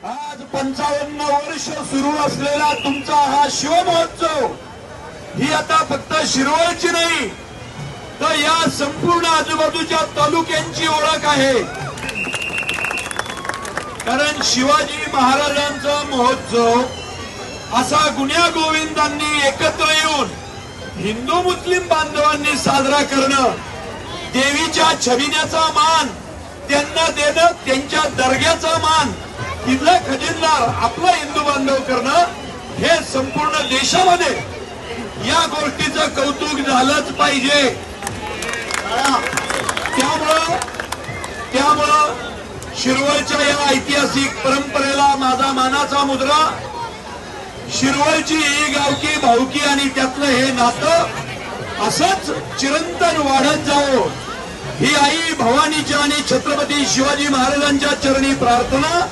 आज 55 वर्ष सुरू असलेला तुमचा हा शिवमहोत्सव ही आता फक्त शिरवळची नाही तर या संपूर्ण आजूबाजूच्या तालुक्यांची ओळख आहे। कारण शिवाजी महाराजांचा महोत्सव असा गुण्या गोविंदांनी एकत्र येऊन हिंदू मुस्लिम बांधवांनी साजरा करणं, देवीच्या छबिन्याचा मान त्यांना देणं, त्यांच्या दर्ग्याचा मान किल्ला खजिनदार आपला हिंदू बांधव करणं, हे संपूर्ण देशामध्ये या गोष्टीचं कौतुक झालंच पाहिजे। त्यामुळं शिरवळच्या या ऐतिहासिक परंपरेला माझा मानाचा मुजरा। शिरवळची ही गावकी भाऊकी आणि त्यातलं हे नातं असंच चिरंतन वाढत जावं ही आई भवानीच्या आणि छत्रपती शिवाजी महाराजांच्या चरणी प्रार्थना।